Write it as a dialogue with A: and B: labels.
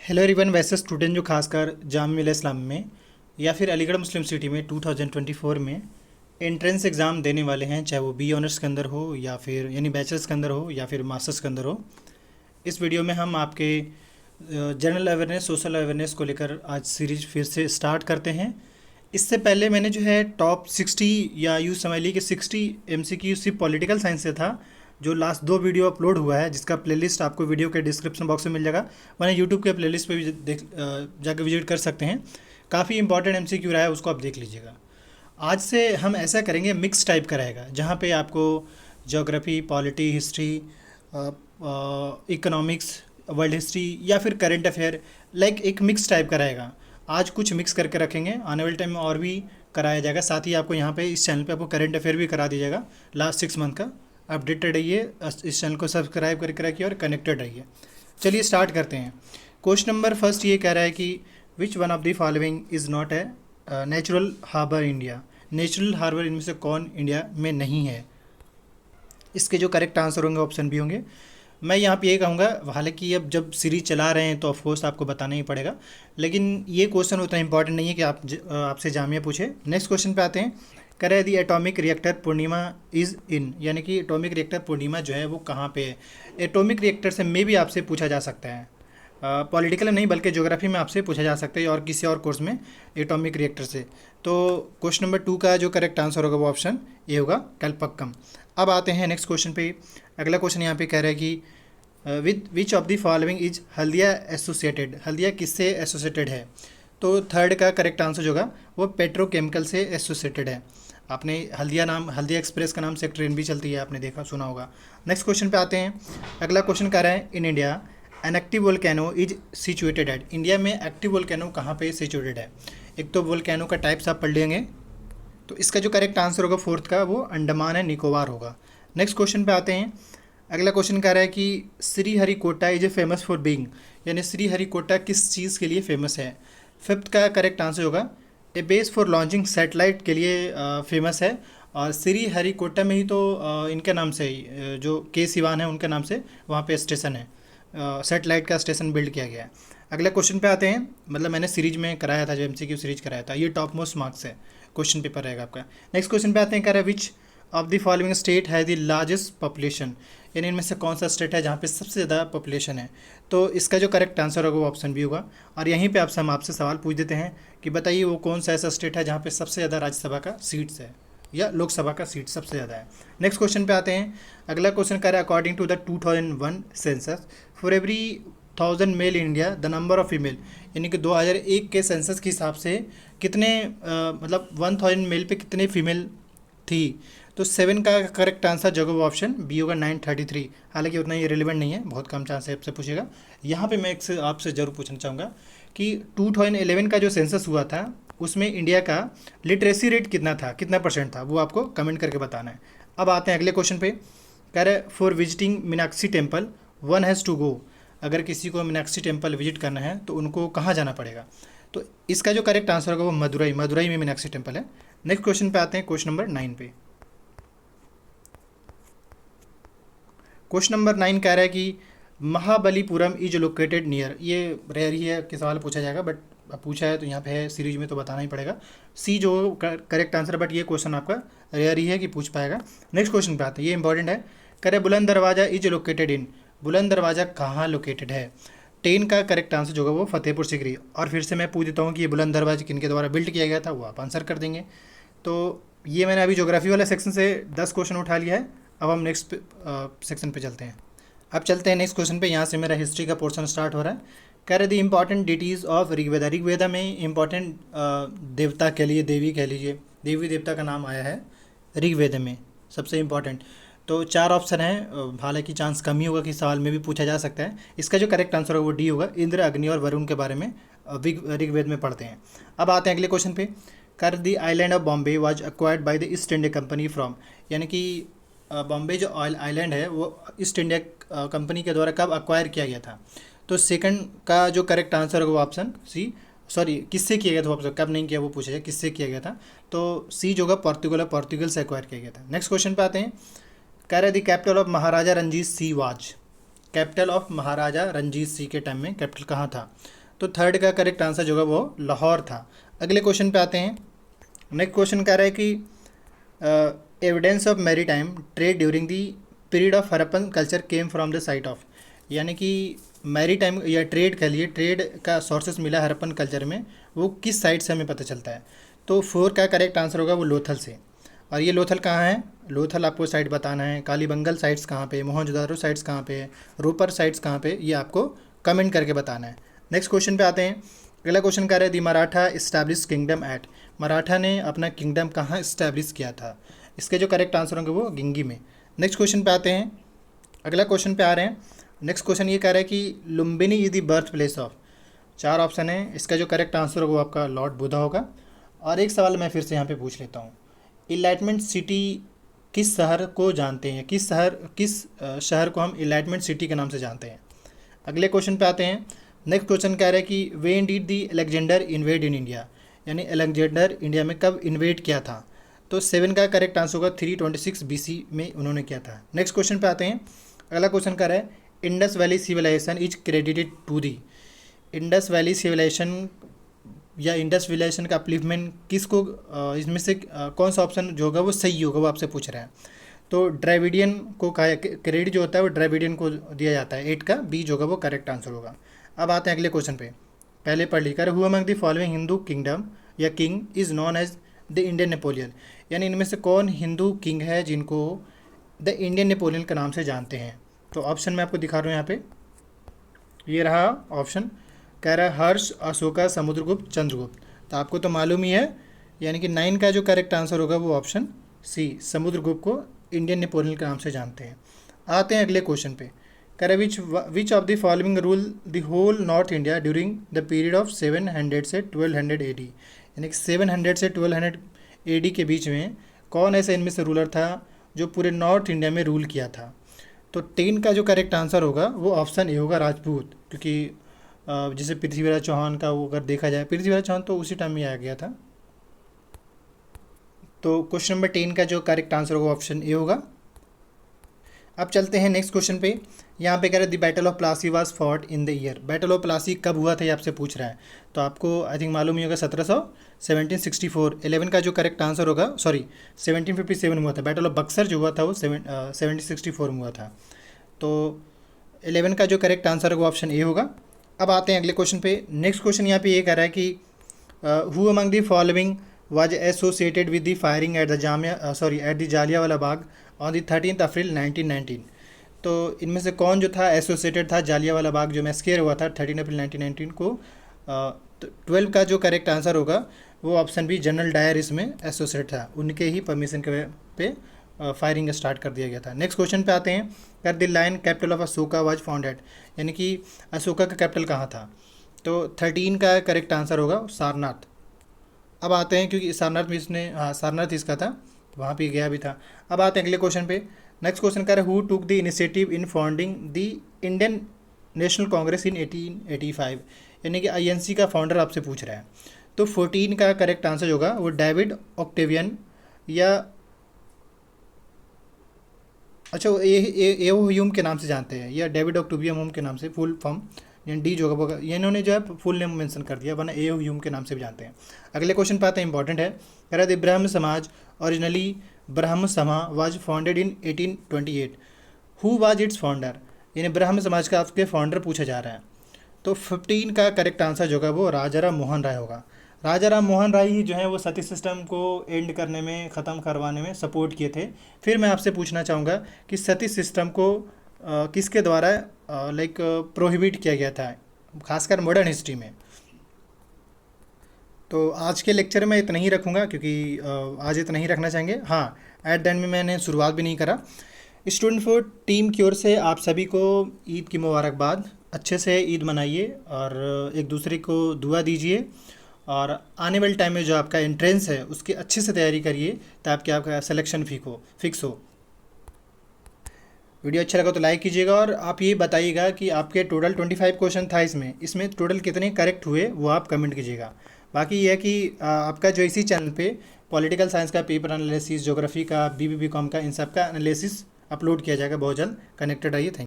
A: Hello everyone. वैसे student जो खासकर जामिया मिल्लिया इस्लाम में या फिर अलीगढ़ मुस्लिम सिटी में 2024 में एंट्रेंस एग्ज़ाम देने वाले हैं, चाहे वो बी ऑनर्स के अंदर हो या फिर यानी बैचलर्स के अंदर हो या फिर मास्टर्स के अंदर हो। इस वीडियो में हम आपके जनरल अवेयरनेस, सोशल अवेयरनेस को लेकर आज सीरीज फिर से स्टार्ट करते हैं। इससे पहले मैंने जो है टॉप 60 या यूँ समझ ली कि 60 MCQ सिर्फ पॉलिटिकल साइंस से था, जो लास्ट 2 वीडियो अपलोड हुआ है, जिसका प्लेलिस्ट आपको वीडियो के डिस्क्रिप्शन बॉक्स में मिल जाएगा, वरना यूट्यूब के प्लेलिस्ट पे भी जाकर विजिट कर सकते हैं। काफ़ी इंपॉर्टेंट MCQ रहा है, उसको आप देख लीजिएगा। आज से हम ऐसा करेंगे, मिक्स टाइप का रहेगा, जहाँ पे आपको geography, polity, history, economics, world history या फिर करंट अफेयर, लाइक एक मिक्स टाइप का रहेगा। आज कुछ मिक्स करके रखेंगे, आने वाले टाइम में और भी कराया जाएगा। साथ ही आपको यहाँ पे इस चैनल पे आपको करंट अफेयर भी करा दिया जाएगा लास्ट 6 मंथ का। अपडेटेड रहिए, इस चैनल को सब्सक्राइब करके रखिए और कनेक्टेड रहिए। चलिए स्टार्ट करते हैं। क्वेश्चन नंबर फर्स्ट ये कह रहा है कि which one of the following is not a natural harbour India. Natural harbour इनमें से कौन इंडिया में नहीं है? इसके जो करेक्ट आंसर होंगे ऑप्शन भी होंगे। मैं यहाँ पे ये कहूँगा, हालांकि अब जब सीरीज चला रहे हैं तो ऑफकोर्स आपको बताना ही पड़ेगा, लेकिन ये क्वेश्चन उतना इंपॉर्टेंट नहीं है कि आपसे जामिया पूछे। नेक्स्ट क्वेश्चन पे आते हैं। करे दी atomic reactor Purnima is in, यानी कि एटॉमिक रिएक्टर पूर्णिमा जो है वो कहाँ पे है? एटॉमिक रिएक्टर से मे भी आपसे पूछा जा सकता है, पॉलिटिकल नहीं बल्कि ज्योग्राफी में आपसे पूछा जा सकता है और किसी और कोर्स में एटॉमिक रिएक्टर से। तो क्वेश्चन नंबर 2 का जो करेक्ट आंसर होगा वो ऑप्शन ए होगा, कल्पक्कम। अब आते हैं नेक्स्ट क्वेश्चन पे। अगला क्वेश्चन यहाँ पे कह रहा है कि with which of the following is Haldia associated. Haldia किससे एसोसिएटेड है? तो थर्ड का करेक्ट आंसर होगा वो पेट्रोकेमिकल से एसोसिएटेड है। आपने हल्दिया एक्सप्रेस का नाम से एक ट्रेन भी चलती है, आपने देखा सुना होगा। नेक्स्ट क्वेश्चन पे आते हैं। अगला क्वेश्चन कह रहा है in India an active volcano is situated at. India में एक्टिव वोल्केनो कहाँ पे सिचुएटेड है? एक तो वोल्केनो का टाइप्स आप पढ़ लेंगे, तो इसका जो करेक्ट आंसर होगा फोर्थ का वो अंडमान एंड निकोबार होगा। नेक्स्ट क्वेश्चन पे आते हैं। अगला क्वेश्चन कह रहा है कि Sriharikota is a famous for being, यानी श्रीहरिकोटा किस चीज़ के लिए फेमस है? फिफ्थ का करेक्ट आंसर होगा ए बेस फॉर लॉन्चिंग सैटेलाइट के लिए फेमस है। और श्रीहरिकोटा में ही तो इनके नाम से जो के सिवान है उनके नाम से वहाँ पे स्टेशन है, सैटेलाइट का स्टेशन बिल्ड किया गया है। अगले क्वेश्चन पे आते हैं। मतलब मैंने सीरीज में कराया था, जो MCQ सीरीज कराया था, ये टॉप मोस्ट मार्क्स है, क्वेश्चन पेपर रहेगा आपका। नेक्स्ट क्वेश्चन पे आते हैं। कह रहा है which of the following state has the largest population, यानी इनमें से कौन सा स्टेट है जहाँ पे सबसे ज़्यादा पॉपुलेशन है? तो इसका जो करेक्ट आंसर होगा वो ऑप्शन भी होगा। और यहीं पे हम आपसे सवाल पूछ देते हैं कि बताइए वो कौन सा ऐसा स्टेट है जहाँ पे सबसे ज़्यादा राज्यसभा का सीट्स है या लोकसभा का सीट सबसे ज़्यादा है। नेक्स्ट क्वेश्चन पे आते हैं। अगला क्वेश्चन कह रहा है according to the 2001 census for every 1000 male in India the number of female, यानी कि 2001 के सेंसस के हिसाब से कितने मतलब 1000 मेल पे कितने फीमेल थी? तो 7 का करेक्ट आंसर जो होगा वो ऑप्शन बी होगा, 933। हालांकि उतना ही रिलेवेंट नहीं है, बहुत कम चांस है आपसे पूछेगा। यहाँ पे मैं एक से आपसे ज़रूर पूछना चाहूँगा कि 2011 का जो सेंसस हुआ था उसमें इंडिया का लिटरेसी रेट कितना था, कितना % था, वो आपको कमेंट करके बताना है। अब आते हैं अगले क्वेश्चन पे। कह रहे for visiting Meenakshi temple one has to go. अगर किसी को मीनाक्षी टेम्पल विजिट करना है तो उनको कहाँ जाना पड़ेगा? तो इसका जो करेक्ट आंसर होगा वो मदुरई, मदुरई में मीनाक्षी टेम्पल है। नेक्स्ट क्वेश्चन पे आते हैं, क्वेश्चन नंबर 9 पे। क्वेश्चन नंबर 9 कह रहा है कि महाबलीपुरम इज लोकेटेड नियर। ये रेयर ही है कि सवाल पूछा जाएगा, बट पूछा है तो यहाँ पे है सीरीज में तो बताना ही पड़ेगा। सी जो करेक्ट आंसर है, बट ये क्वेश्चन आपका रेयर ही है कि पूछ पाएगा। नेक्स्ट क्वेश्चन पे आते हैं, ये इंपॉर्टेंट है। कह रहे बुलंद दरवाज़ा इज लोकेटेड इन। बुलंद दरवाज़ा कहाँ लोकेटेड है? 10 का करेक्ट आंसर जो होगा वो फतेहपुर सीकरी। और फिर से मैं पूछ देता हूँ कि ये बुलंद दरवाज़ा किनके द्वारा बिल्ड किया गया था, वो आप आंसर कर देंगे। तो ये मैंने अभी ज्योग्राफी वाले सेक्शन से 10 क्वेश्चन उठा लिया है। अब हम नेक्स्ट सेक्शन पे चलते हैं। अब चलते हैं नेक्स्ट क्वेश्चन पे। यहाँ से मेरा हिस्ट्री का पोर्शन स्टार्ट हो रहा है। कह रहे दी important ditties of Rigveda. Rigveda में इंपॉर्टेंट देवता कह लीजिए, देवी कह लीजिए, देवी देवता का नाम आया है ऋग्वेद में सबसे इंपॉर्टेंट। तो 4 ऑप्शन हैं, हालांकि चांस कम ही होगा कि सवाल में भी पूछा जा सकता है। इसका जो करेक्ट आंसर होगा वो डी होगा। इंद्र, अग्नि और वरुण के बारे में ऋग्वेद में पढ़ते हैं। अब आते हैं अगले क्वेश्चन पे। कर the island of Bombay was acquired by the East India company from, यानी कि बॉम्बे जो आइलैंड है वो ईस्ट इंडिया कंपनी के द्वारा कब एक्वायर किया गया था? तो सेकंड का जो करेक्ट आंसर होगा वो ऑप्शन सी, सॉरी किससे किया गया था, ऑप्शन कब नहीं किया वो पूछा जाए, किससे किया गया था? तो सी जो होगा पोर्तुगल से एक्वायर किया गया था। नेक्स्ट क्वेश्चन पे आते हैं। कह रहे the capital of Maharaja Ranjit Singh was. Capital of Maharaja Ranjit Singh के टाइम में कैपिटल कहाँ था? तो थर्ड का करेक्ट आंसर जो होगा वो लाहौर था। अगले क्वेश्चन पे आते हैं। नेक्स्ट क्वेश्चन कह रहा है कि evidence of maritime trade during the period of Harappan culture came from the site of, यानी कि मैरी टाइम या ट्रेड कह लिए, ट्रेड का सोर्सेस मिला हरप्पन कल्चर में, वो किस साइट से हमें पता चलता है? तो फोर का करेक्ट आंसर होगा वो लोथल से। और ये लोथल कहाँ है? लोथल आपको साइट बताना है। कालीबंगल साइट्स कहाँ पे, मोहनजोदारो साइट्स कहाँ पे, रोपर साइट्स कहाँ पे, ये आपको कमेंट करके बताना है। नेक्स्ट क्वेश्चन पे आते हैं। अगला क्वेश्चन कह रहा है the Maratha establish kingdom at, Maratha ने अपना किंगडम कहाँ इस्टेब्लिश किया था? इसके जो करेक्ट आंसर होंगे वो गिंगी में। नेक्स्ट क्वेश्चन पे आते हैं। अगला क्वेश्चन पे आ रहे हैं। नेक्स्ट क्वेश्चन ये कह रहा है कि Lumbini is the birth place of, चार ऑप्शन है, इसका जो करेक्ट आंसर होगा वो आपका लॉर्ड बुद्धा होगा। और एक सवाल मैं फिर से यहाँ पे पूछ लेता हूँ, इनलाइटमेंट सिटी किस शहर को जानते हैं? किस शहर को हम इनलाइटमेंट सिटी के नाम से जानते हैं? अगले क्वेश्चन पे आते हैं। नेक्स्ट क्वेश्चन कह रहा है कि when did the Alexander invade in India, यानी अलेक्जेंडर इंडिया में कब इन्वेड किया था? तो 7 का करेक्ट आंसर होगा 326 BC में उन्होंने किया था। नेक्स्ट क्वेश्चन पे आते हैं। अगला क्वेश्चन कह रहा है Indus valley civilisation is credited to the, Indus valley civilisation या इंडस सिविलाइजेशन का अपलिफ्टमेंट किसको, इसमें से कौन सा ऑप्शन जो होगा वो सही होगा, वो आपसे पूछ रहे हैं। तो ड्राविडियन को क्रेडिट जो होता है वो ड्राविडियन को दिया जाता है। 8 का बी जो होगा वो करेक्ट आंसर होगा। अब आते हैं अगले क्वेश्चन पे। पहले पढ़ लिखा है who among the following Hindu kingdom या king is known as the Indian Napoleon, यानी इनमें से कौन हिंदू किंग है जिनको द इंडियन नेपोलियन के नाम से जानते हैं? तो ऑप्शन मैं आपको दिखा रहा हूँ यहाँ पे, ये रहा ऑप्शन। कह रहा है हर्ष, अशोका, समुद्रगुप्त, चंद्रगुप्त। तो आपको तो मालूम ही है, यानी कि 9 का जो करेक्ट आंसर होगा वो ऑप्शन सी, समुद्रगुप्त को इंडियन नेपोलियन के नाम से जानते हैं। आते हैं अगले क्वेश्चन पे। कह रहा है which of the following rule the whole north India during the period of 700 से 1200 AD, यानी कि 700 से 1200 AD के बीच में कौन ऐसा इनमें से रूलर था जो पूरे नॉर्थ इंडिया में रूल किया था? तो 10 का जो करेक्ट आंसर होगा वो ऑप्शन ए होगा, राजपूत। क्योंकि जैसे पृथ्वीराज चौहान का वो अगर देखा जाए, पृथ्वीराज चौहान तो उसी टाइम में आ गया था। तो क्वेश्चन नंबर 10 का जो करेक्ट आंसर होगा ऑप्शन ए होगा। अब चलते हैं नेक्स्ट क्वेश्चन पे। यहाँ पे कह रहे हैं the battle of Plassey was fought in the year, battle of Plassey कब हुआ था ये आपसे पूछ रहा है। तो आपको आई थिंक मालूम ही होगा 1764। 11 का जो करेक्ट आंसर होगा, सॉरी 1757 में हुआ था। बैटल ऑफ बक्सर जो हुआ था वो 1764 में हुआ था। तो 11 का जो करेक्ट आंसर होगा ऑप्शन ए होगा। अब आते हैं अगले क्वेश्चन पे। नेक्स्ट क्वेश्चन यहाँ पे ये कह रहा है कि who among the following was associated with the firing at the Jallianwala Bagh on the 13 अप्रैल 1919। तो इनमें से कौन जो था एसोसिएटेड था जालियांवाला बाग जो मैस्केर हुआ था 13 अप्रैल 1919 को? तो 12 का जो करेक्ट आंसर होगा वो ऑप्शन बी, जनरल डायर इसमें एसोसिएट था, उनके ही परमिशन के पे फायरिंग स्टार्ट कर दिया गया था। नेक्स्ट क्वेश्चन पे आते हैं। कर the line capital of Ashoka was founded, यानी कि अशोका का कैपिटल कहाँ था? तो 13 का करेक्ट आंसर होगा सारनाथ। अब आते हैं, क्योंकि सारनाथ में इसने, हाँ सारनाथ इसका था, वहाँ पे गया भी था। अब आते हैं अगले क्वेश्चन पे। नेक्स्ट क्वेश्चन कर who took the initiative in founding the Indian National Congress in 1885, यानी कि INC का फाउंडर आपसे पूछ रहा है। तो 14 का करेक्ट आंसर होगा वो डेविड ऑक्टेवियन या अच्छा ए ह्यूम के नाम से जानते हैं, या डेविड ऑक्टेवियन ह्यूम के नाम से, फुल फॉर्म यानी डी जो होगा ये इन्होंने जो है फुल नेम मेंशन कर दिया, वरना ए ह्यूम के नाम से भी जानते हैं। अगले क्वेश्चन पे आते हैं, इंपॉर्टेंट है। कह रहा है ब्रह्म समाज ओरिजिनली ब्रह्म सभा was founded in 1828, who was it's founder, यानी ब्रह्म समाज का आपके फाउंडर पूछा जा रहा है। तो 15 का करेक्ट आंसर जो होगा वो राजा राम मोहन राय होगा। राजा राम मोहन राय ही जो है वो सती सिस्टम को एंड करने में, ख़त्म करवाने में सपोर्ट किए थे। फिर मैं आपसे पूछना चाहूँगा कि सती सिस्टम को किसके द्वारा लाइक प्रोहिबिट किया गया था, खासकर मॉडर्न हिस्ट्री में? तो आज के लेक्चर में इतना ही रखूँगा, क्योंकि आज इतना ही रखना चाहेंगे। हाँ, एट द एंड में मैंने शुरुआत भी नहीं करा। स्टूडेंट फॉर टीम की ओर से आप सभी को ईद की मुबारकबाद। अच्छे से ईद मनाइए और एक दूसरे को दुआ दीजिए, और आने वाले टाइम में जो आपका एंट्रेंस है उसकी अच्छे से तैयारी करिए ताकि आपका सिलेक्शन फिक्स हो। वीडियो अच्छा लगा तो लाइक कीजिएगा, और आप ये बताइएगा कि आपके टोटल 25 क्वेश्चन था इसमें टोटल कितने करेक्ट हुए वो आप कमेंट कीजिएगा। बाकी ये है कि आपका जो इसी चैनल पे पॉलिटिकल साइंस का पेपर एनालिसिस, ज्योग्राफी का, BBB.com का, इन सब का एनालिसिस अपलोड किया जाएगा बहुत जल्द। कनेक्टेड रहिए। Thank you.